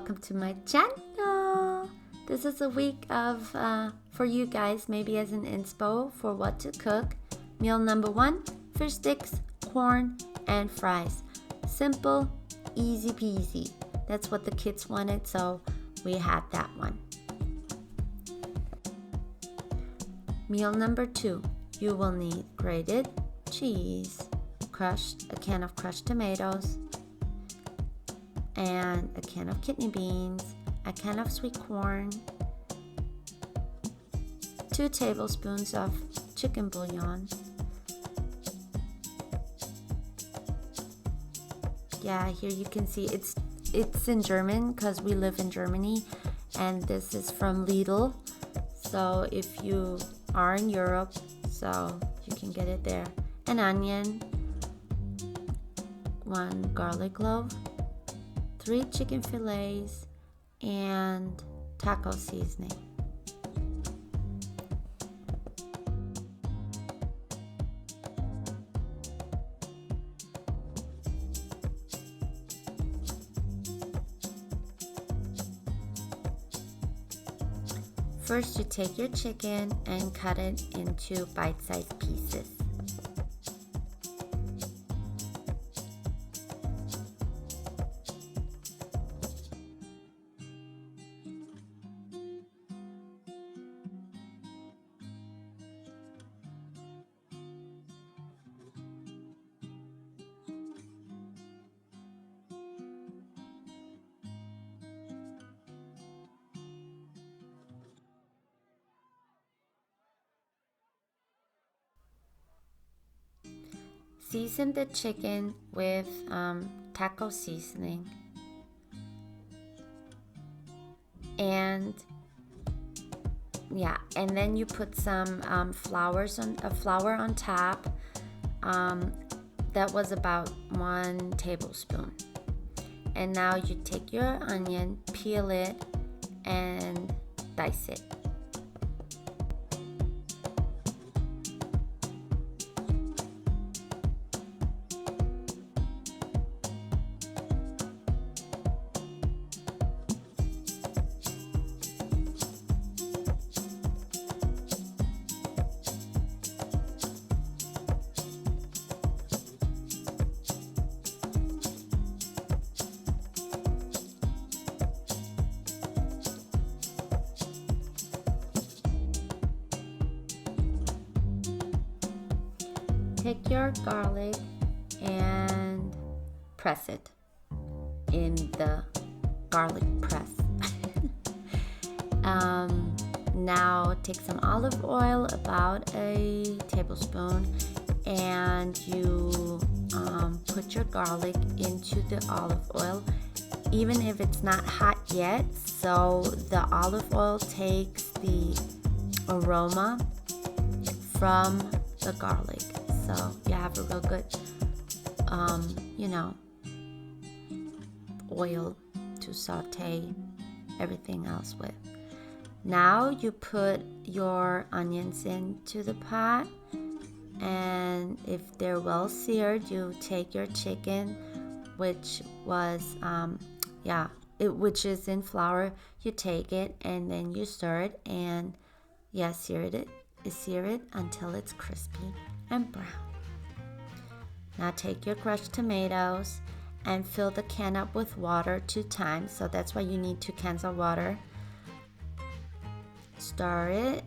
welcome to my channel. This is a week of for you guys, maybe as an inspo for what to cook. Meal number 1, fish sticks, corn, and fries. Simple, easy peasy. That's what the kids wanted, so we had that one. Meal number 2, you will need grated cheese, a can of crushed tomatoes, and a can of kidney beans, a can of sweet corn, 2 tablespoons of chicken bouillon. Yeah, here you can see it's in German because we live in Germany, and this is from Lidl. So if you are in Europe, so you can get it there. An onion, 1 garlic clove, 3 chicken fillets, and taco seasoning. First, you take your chicken and cut it into bite-sized pieces. Season the chicken with taco seasoning, and then you put some flour on top. That was about 1 tablespoon. And now you take your onion, peel it, and dice it. Take your garlic and press it in the garlic press. Now take some olive oil, about a tablespoon, and you put your garlic into the olive oil, even if it's not hot yet, so the olive oil takes the aroma from the garlic. So you have a real good, oil to saute everything else with. Now you put your onions into the pot, and if they're well seared, you take your chicken, which was, which is in flour. You take it and then you stir it and sear it until it's crispy and brown. Now take your crushed tomatoes and fill the can up with water 2 times, so that's why you need 2 cans of water. Stir it,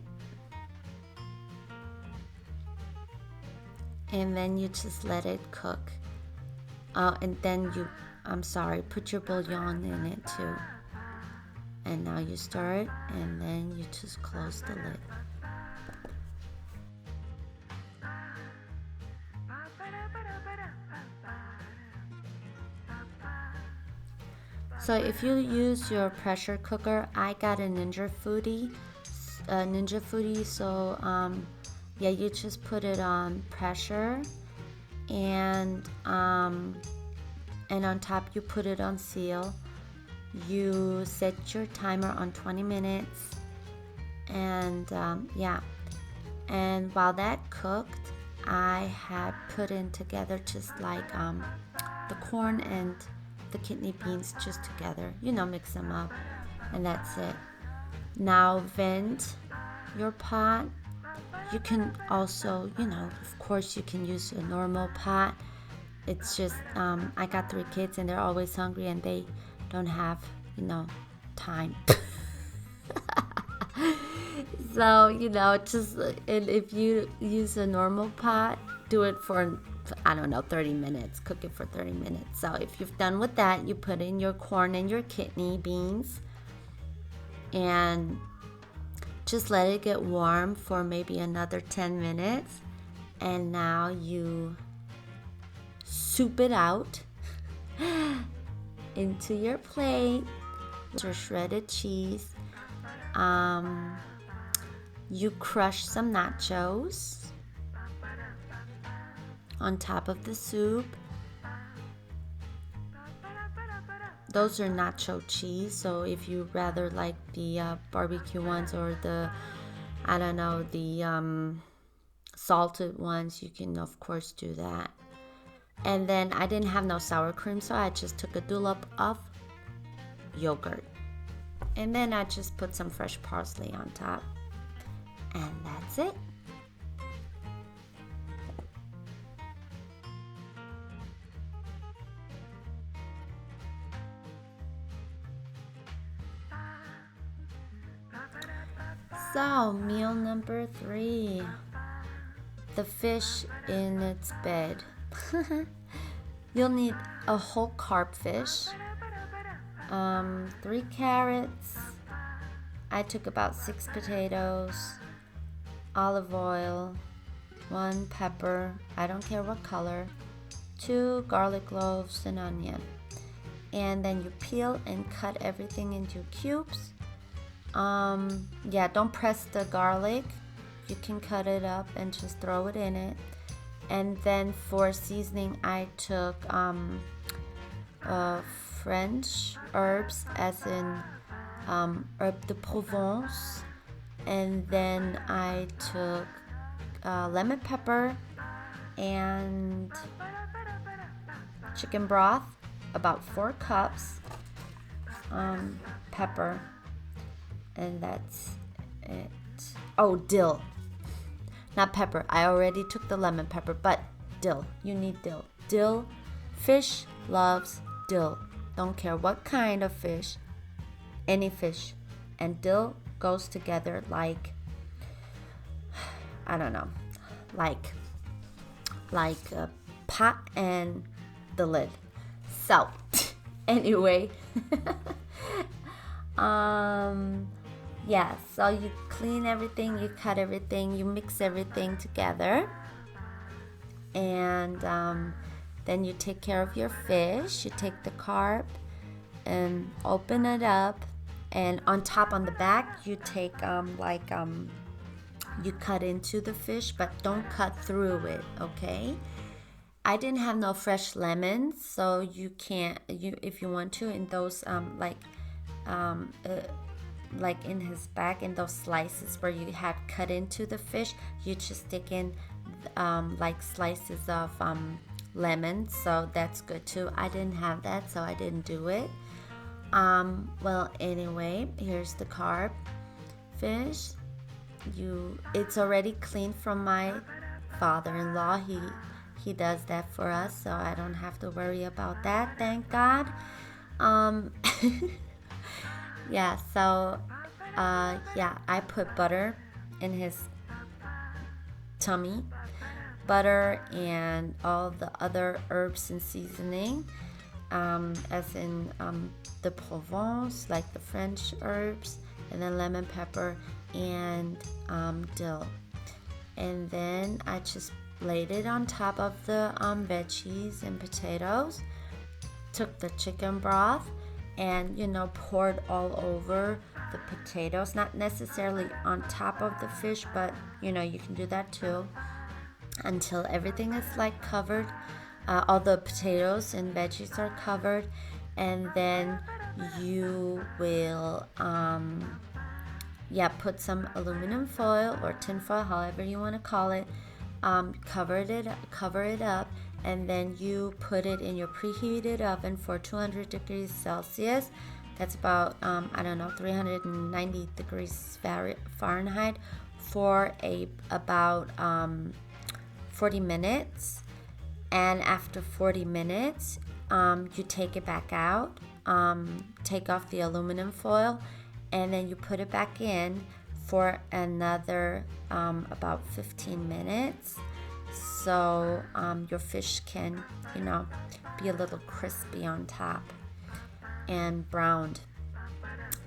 and then you just let it cook. And then put your bouillon in it too. And now you stir it, and then you just close the lid. So if you use your pressure cooker, I got a Ninja Foodi. So you just put it on pressure, and on top you put it on seal. You set your timer on 20 minutes, and and while that cooked, I had put in together just like the corn and the kidney beans just together. You know, mix them up, and that's it. Now vent your pot. You can also, you know, of course you can use a normal pot. It's just I got 3 kids and they're always hungry and they don't have, you know, time. So, you know, just, and if you use a normal pot, do it for, I don't know, 30 minutes. Cook it for 30 minutes. So if you've done with that, you put in your corn and your kidney beans and just let it get warm for maybe another 10 minutes. And now you soup it out into your plate. Your shredded cheese. You crush some nachos on top of the soup. Those are nacho cheese, so if you rather like the barbecue ones or the, I don't know, the salted ones, you can of course do that. And then I didn't have no sour cream, so I just took a dollop of yogurt. And then I just put some fresh parsley on top. And that's it. So, meal number 3. The fish in its bed. You'll need a whole carp fish, 3 carrots. I took about 6 potatoes, olive oil, 1 pepper, I don't care what color, 2 garlic cloves, and onion. And then you peel and cut everything into cubes. Yeah, don't press the garlic. You can cut it up and just throw it in it. And then for seasoning, I took French herbs, as in herbe de Provence. And then I took lemon pepper and chicken broth, about 4 cups, pepper, and that's it. Oh, dill, not pepper. I already took the lemon pepper, but dill. You need dill. Dill, fish loves dill. Don't care what kind of fish, any fish. And dill goes together like, I don't know, like a pot and the lid. So, anyway, yeah, so you clean everything, you cut everything, you mix everything together, and then you take care of your fish. You take the carp and open it up, and on top, on the back, you take you cut into the fish, but don't cut through it, okay? I didn't have no fresh lemons, so you can't, if you want to, in those like in his back, in those slices where you had cut into the fish, you just stick in like slices of lemon, so that's good too. I didn't have that, so I didn't do it. Well, anyway, here's the carp fish. It's already cleaned from my father-in-law. He does that for us, so I don't have to worry about that, thank God. Yeah, so yeah, I put butter in his tummy, butter and all the other herbs and seasoning, as in the Provence, like the French herbs, and then lemon pepper and dill. And then I just laid it on top of the veggies and potatoes, took the chicken broth and, poured all over the potatoes, not necessarily on top of the fish, but you can do that too, until everything is like covered, all the potatoes and veggies are covered. And then you will put some aluminum foil or tin foil, however you want to call it, cover it up, and then you put it in your preheated oven for 200 degrees Celsius. That's about I don't know, 390 degrees Fahrenheit for about 40 minutes. And after 40 minutes, you take it back out, take off the aluminum foil, and then you put it back in for another about 15 minutes. So your fish can, be a little crispy on top and browned.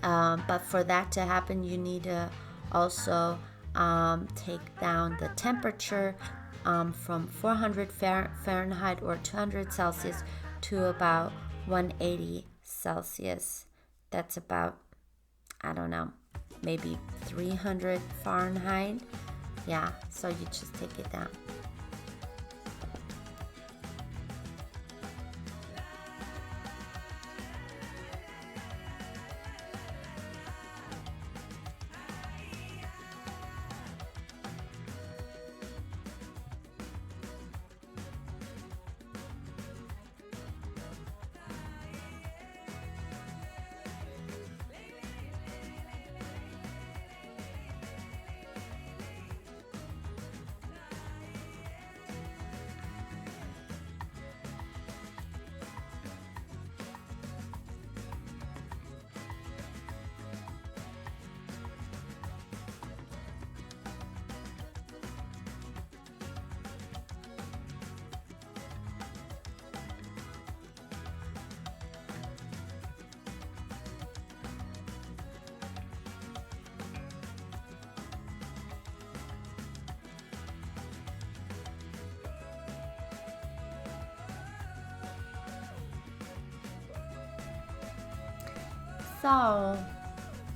But for that to happen, you need to also take down the temperature from 400 Fahrenheit or 200 Celsius to about 180 Celsius. That's about, I don't know, maybe 300 Fahrenheit. Yeah, so you just take it down. So,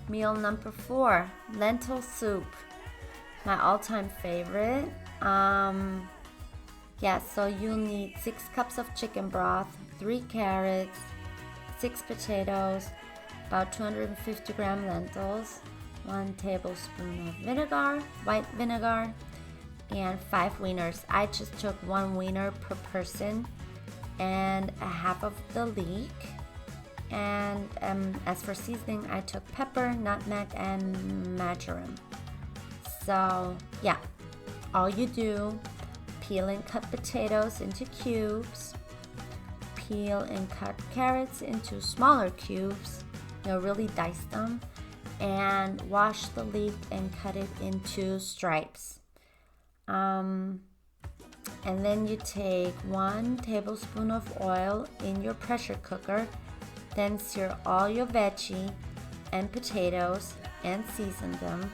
meal number 4, lentil soup. My all-time favorite. So you'll need 6 cups of chicken broth, 3 carrots, 6 potatoes, about 250-gram lentils, 1 tablespoon of vinegar, white vinegar, and 5 wieners. I just took 1 wiener per person and a half of the leek. And as for seasoning, I took pepper, nutmeg, and marjoram. So yeah, all you do, peel and cut potatoes into cubes, peel and cut carrots into smaller cubes, really dice them, and wash the leek and cut it into stripes. And then you take 1 tablespoon of oil in your pressure cooker. Then sear all your veggie and potatoes and season them.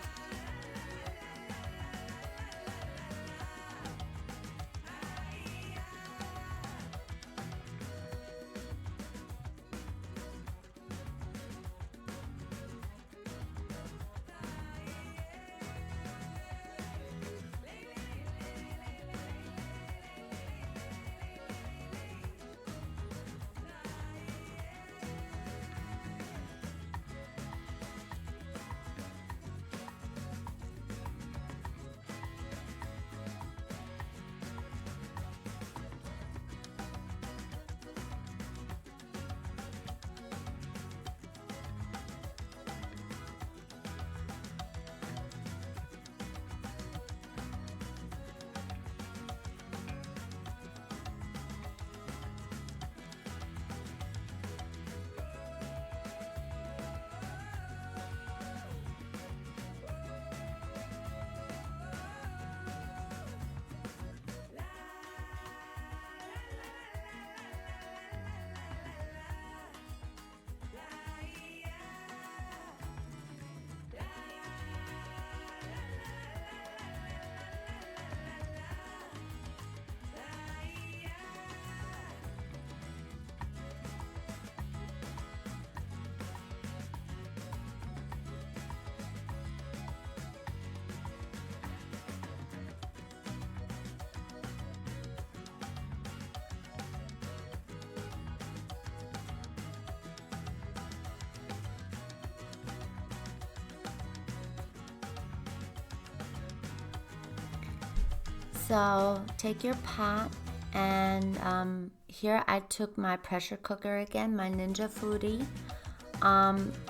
So take your pot And here I took my pressure cooker again, my Ninja Foodie.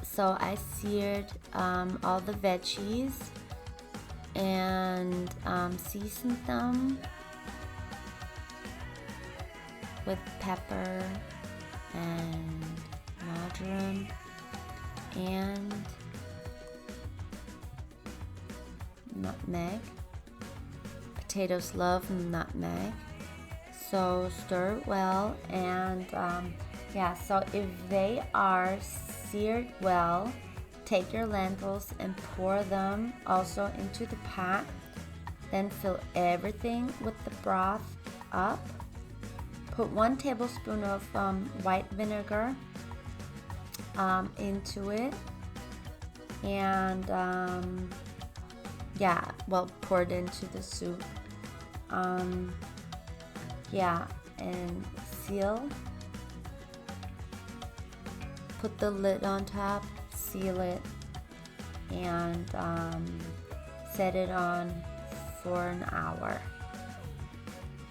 So I seared all the veggies and seasoned them with pepper and marjoram and nutmeg. Potatoes love nutmeg. So stir it well, and yeah, so if they are seared well, take your lentils and pour them also into the pot. Then fill everything with the broth up. Put 1 tablespoon of white vinegar into it, and yeah, well, pour it into the soup. Yeah, and seal. Put the lid on top, seal it, and set it on for an hour.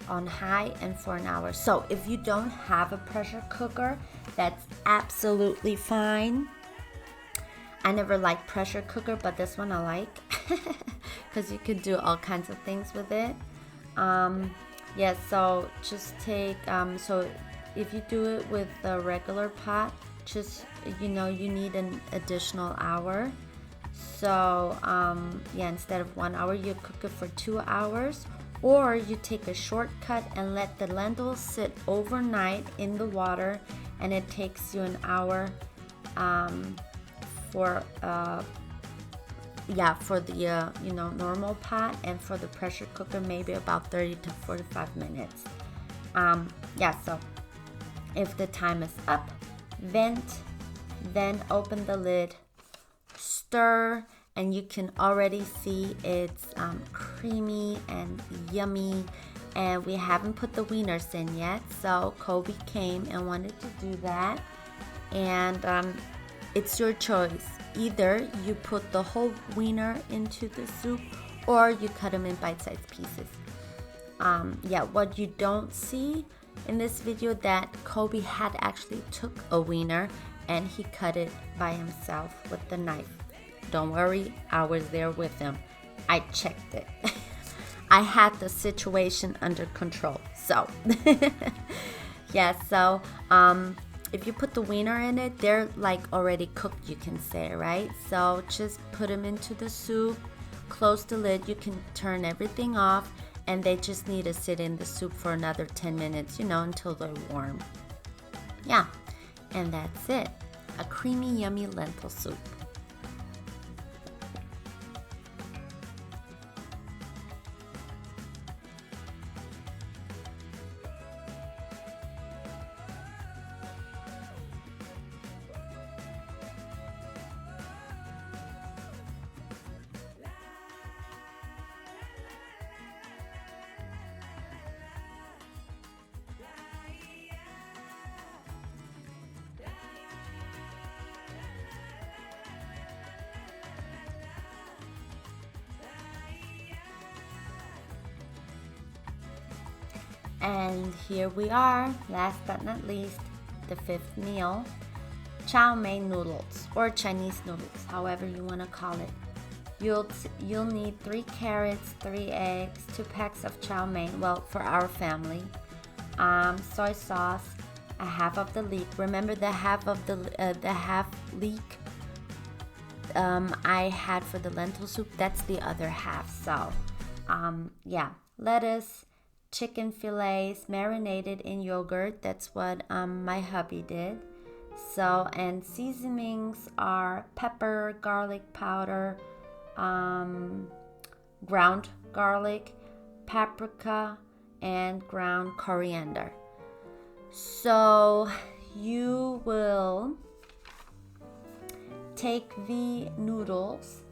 On high and for an hour. So if you don't have a pressure cooker, that's absolutely fine. I never liked pressure cooker, but this one I like because you could do all kinds of things with it. Yeah, so just take so if you do it with the regular pot, just you need an additional hour. So yeah, instead of 1 hour, you cook it for 2 hours. Or you take a shortcut and let the lentils sit overnight in the water, and it takes you an hour for the normal pot, and for the pressure cooker maybe about 30 to 45 minutes. Yeah, so if the time is up, vent, then open the lid, stir, and you can already see it's creamy and yummy. And we haven't put the wieners in yet, so Kobe came and wanted to do that. And it's your choice. Either you put the whole wiener into the soup, or you cut them in bite-sized pieces. Yeah, what you don't see in this video, that Kobe had actually took a wiener and he cut it by himself with the knife. Don't worry, I was there with him. I checked it. I had the situation under control. So, yeah, so if you put the wiener in it, they're like already cooked, you can say, right? So just put them into the soup, close the lid, you can turn everything off, and they just need to sit in the soup for another 10 minutes, until they're warm. Yeah, and that's it. A creamy, yummy lentil soup. And here we are, last but not least, the 5th meal, chow mein noodles, or Chinese noodles, however you want to call it. You'll need 3 carrots, 3 eggs, 2 packs of chow mein, well, for our family, soy sauce, a half of the leek. Remember the half leek I had for the lentil soup, that's the other half. So yeah, lettuce, chicken fillets marinated in yogurt. That's what my hubby did. So, and seasonings are pepper, garlic powder, ground garlic, paprika, and ground coriander. So you will take the noodles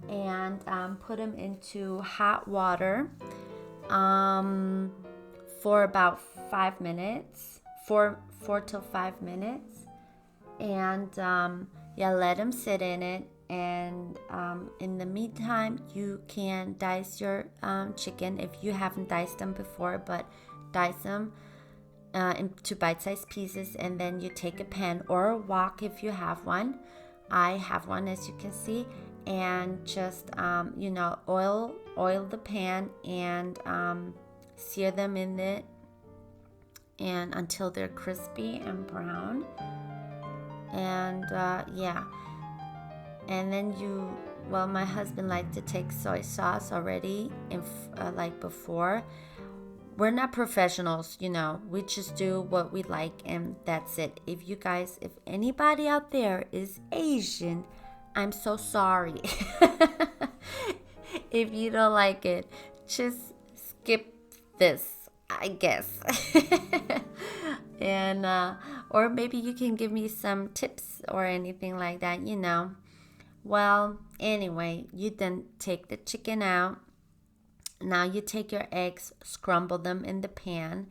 and put them into hot water for about 5 minutes, 4 till 5 minutes, and yeah, let them sit in it. And in the meantime, you can dice your chicken if you haven't diced them before, but dice them into bite-sized pieces, and then you take a pan or a wok if you have one. I have one, as you can see, and just oil the pan and sear them in it and until they're crispy and brown. And yeah, and then my husband liked to take soy sauce already like before. We're not professionals, we just do what we like, and that's it. If anybody out there is Asian, I'm so sorry. If you don't like it, just skip this, I guess. And or maybe you can give me some tips or anything like that, Well, anyway, you then take the chicken out. Now you take your eggs, scramble them in the pan.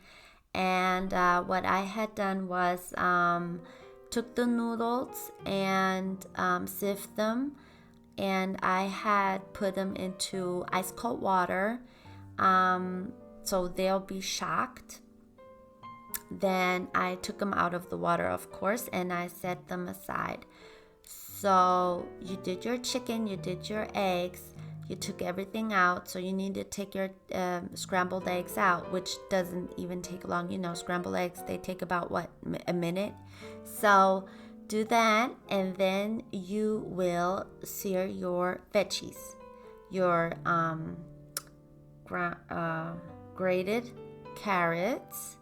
And what I had done was took the noodles and sieved them. And I had put them into ice cold water, so they'll be shocked. Then I took them out of the water, of course, and I set them aside. So you did your chicken, you did your eggs, you took everything out. So you need to take your scrambled eggs out, which doesn't even take long. Scrambled eggs, they take about a minute. So do that, and then you will sear your veggies, your grated carrots,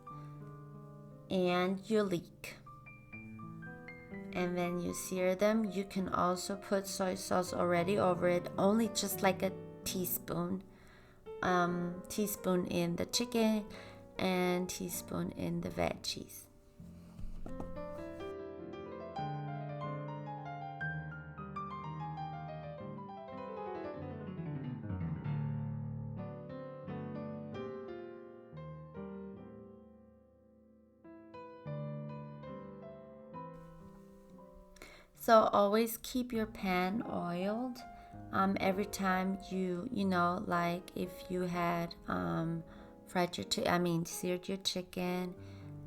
and your leek. And then you sear them. You can also put soy sauce already over it, only just like a teaspoon in the chicken and teaspoon in the veggies. So always keep your pan oiled. Every time like if you had seared your chicken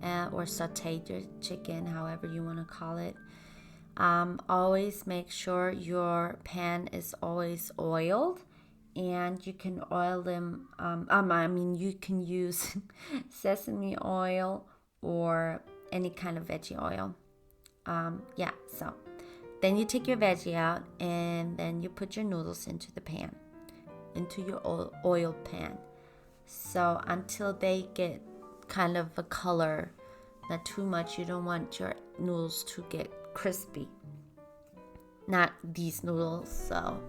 or sauteed your chicken, however you want to call it. Always make sure your pan is always oiled, and you can oil them. You can use sesame oil or any kind of veggie oil. So then you take your veggie out, and then you put your noodles into the pan, into your oil pan. So until they get kind of a color, not too much. You don't want your noodles to get crispy. Not these noodles. So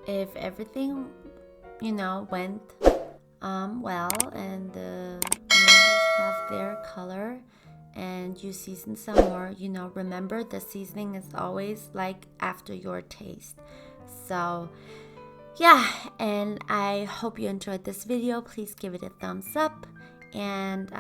if everything went well, and the noodles have their color, and you season some more, remember the seasoning is always like after your taste. So yeah, and I hope you enjoyed this video. Please give it a thumbs up, and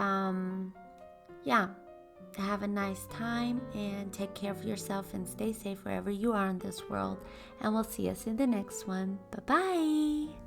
have a nice time, and take care of yourself, and stay safe wherever you are in this world, and we'll see us in the next one. Bye bye.